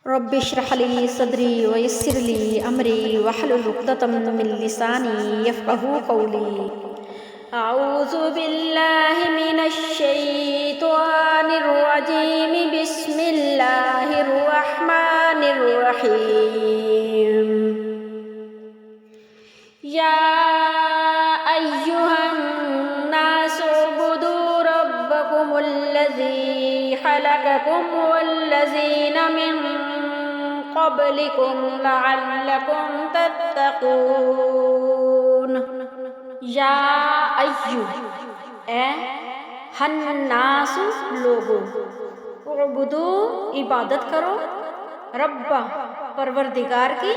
رب اشرح لي صدري ويسر لي أمري واحلل عقدة من لساني يفقهوا قولي. أعوذ بالله من الشيطان الرجيم. بسم الله الرحمن الرحيم. يا أيها الناس اعبدوا ربكم الذي خلقكم والذين من قبلكم لعلكم تتقون. یا ایو اے الناس لوگو، اعبدو عبادت کرو، رب پروردگار کی،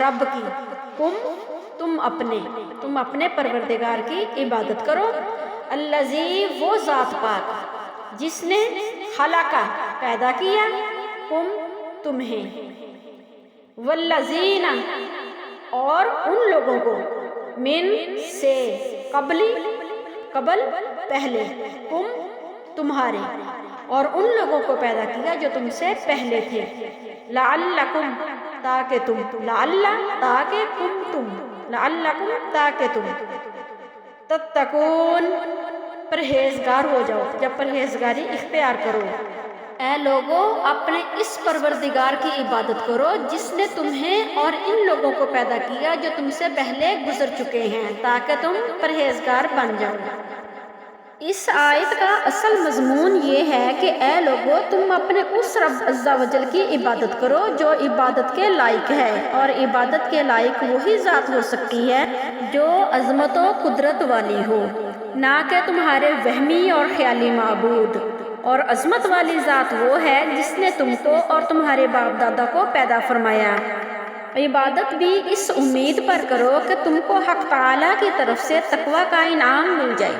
رب کی، تم اپنے پروردگار کی عبادت کرو، الذی وہ ذات پاک جس نے خلقہ پیدا کیا، تمہیں، والذین اور ان لوگوں کو، من سے، قبل پہلے، تمہارے، اور ان لوگوں کو پیدا کیا جو تم سے پہلے تھے، لعلکم تاکہ تم تتقون پرہیزگار ہو جاؤ، جب پرہیزگاری اختیار کرو. اے لوگو، اپنے اس پروردگار کی عبادت کرو جس نے تمہیں اور ان لوگوں کو پیدا کیا جو تم سے پہلے گزر چکے ہیں، تاکہ تم پرہیزگار بن جاؤ. اس آیت کا اصل مضمون یہ ہے کہ اے لوگو، تم اپنے اس رب عز و جل کی عبادت کرو جو عبادت کے لائق ہے، اور عبادت کے لائق وہی ذات ہو سکتی ہے جو عظمت و قدرت والی ہو، نہ کہ تمہارے وہمی اور خیالی معبود. اور عظمت والی ذات وہ ہے جس نے تم کو اور تمہارے باپ دادا کو پیدا فرمایا. عبادت بھی اس امید پر کرو کہ تم کو حق تعالیٰ کی طرف سے تقوی کا انعام مل جائے.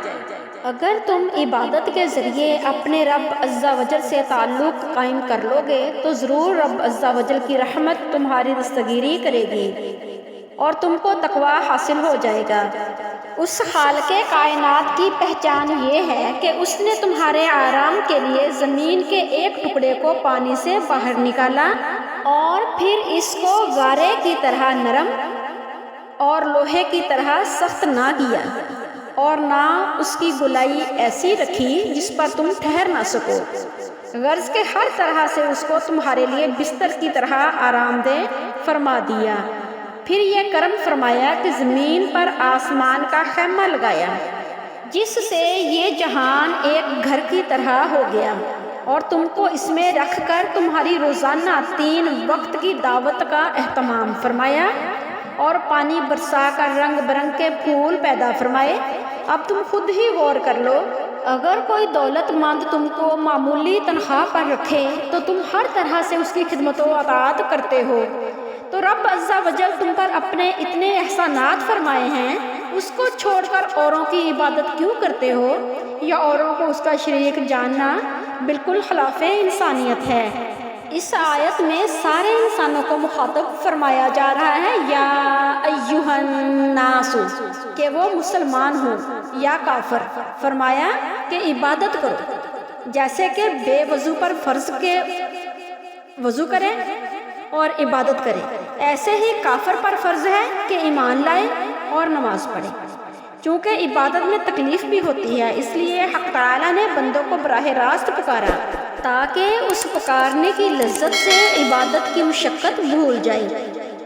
اگر تم عبادت کے ذریعے اپنے رب عز و جل سے تعلق قائم کر لو گے تو ضرور رب عز و جل کی رحمت تمہاری دستگیری کرے گی اور تم کو تقوی حاصل ہو جائے گا. اس خالق کائنات کی پہچان یہ ہے کہ اس نے تمہارے آرام کے لیے زمین کے ایک ٹکڑے کو پانی سے باہر نکالا اور پھر اس کو غارے کی طرح نرم اور لوہے کی طرح سخت نہ کیا، اور نہ اس کی گولائی ایسی رکھی جس پر تم ٹھہر نہ سکو، غرض کہ ہر طرح سے اس کو تمہارے لیے بستر کی طرح آرام دہ فرما دیا. پھر یہ کرم فرمایا کہ زمین پر آسمان کا خیمہ لگایا جس سے یہ جہان ایک گھر کی طرح ہو گیا، اور تم کو اس میں رکھ کر تمہاری روزانہ 3 وقت کی دعوت کا اہتمام فرمایا، اور پانی برسا کر رنگ برنگ کے پھول پیدا فرمائے. اب تم خود ہی غور کر لو، اگر کوئی دولت مند تم کو معمولی تنخواہ پر رکھے تو تم ہر طرح سے اس کی خدمت و اطاعت کرتے ہو، تو رب عز و جل تم پر اپنے اتنے احسانات فرمائے ہیں، اس کو چھوڑ کر اوروں کی عبادت کیوں کرتے ہو، یا اوروں کو اس کا شریک جاننا بالکل خلاف انسانیت ہے. اس آیت میں سارے انسانوں کو مخاطب فرمایا جا رہا ہے، یا ایھا الناس، کہ وہ مسلمان ہوں یا کافر. فرمایا کہ عبادت کرو، جیسے کہ بے وضو پر فرض کے وضو کرے اور عبادت کرے، ایسے ہی کافر پر فرض ہے کہ ایمان لائے اور نماز پڑھے. چونکہ عبادت میں تکلیف بھی ہوتی ہے، اس لیے حق تعالیٰ نے بندوں کو براہ راست پکارا تاکہ اس پکارنے کی لذت سے عبادت کی مشقت بھول جائے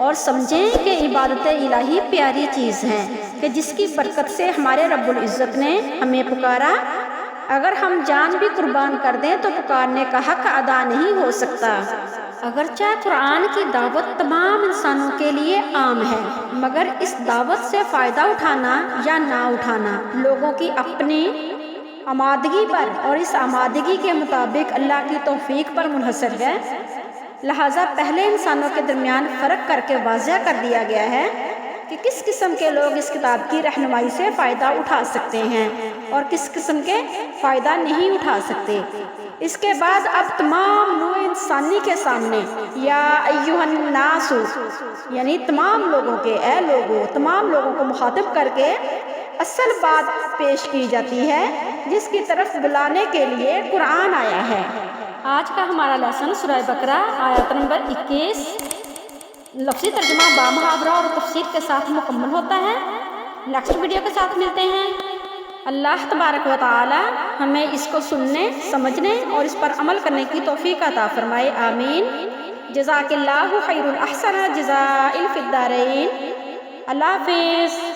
اور سمجھیں کہ عبادت الہی پیاری چیز ہے کہ جس کی برکت سے ہمارے رب العزت نے ہمیں پکارا. اگر ہم جان بھی قربان کر دیں تو پکارنے کا حق ادا نہیں ہو سکتا. اگرچہ قرآن کی دعوت تمام انسانوں کے لیے عام ہے، مگر اس دعوت سے فائدہ اٹھانا یا نہ اٹھانا لوگوں کی اپنی آمادگی پر اور اس آمادگی کے مطابق اللہ کی توفیق پر منحصر ہے. لہٰذا پہلے انسانوں کے درمیان فرق کر کے واضح کر دیا گیا ہے کہ کس قسم کے لوگ اس کتاب کی رہنمائی سے فائدہ اٹھا سکتے ہیں اور کس قسم کے فائدہ نہیں اٹھا سکتے. اس کے بعد اب تمام نوع انسانی کے سامنے یا ایھا الناس، یعنی تمام لوگوں کے، اے لوگوں، تمام لوگوں کو مخاطب کر کے اصل بات پیش کی جاتی ہے جس کی طرف بلانے کے لیے قرآن آیا ہے. آج کا ہمارا لیسن سورہ بقرہ آیت نمبر 21 لفظی ترجمہ با محاورہ اور تفسیر کے ساتھ مکمل ہوتا ہے۔ نیکسٹ ویڈیو کے ساتھ ملتے ہیں۔ اللہ تبارک و تعالی ہمیں اس کو سننے، سمجھنے اور اس پر عمل کرنے کی توفیق عطا فرمائے، آمین۔ جزاک اللہ خیر الاحسن جزاء فی الدارین۔ اللہ حافظ۔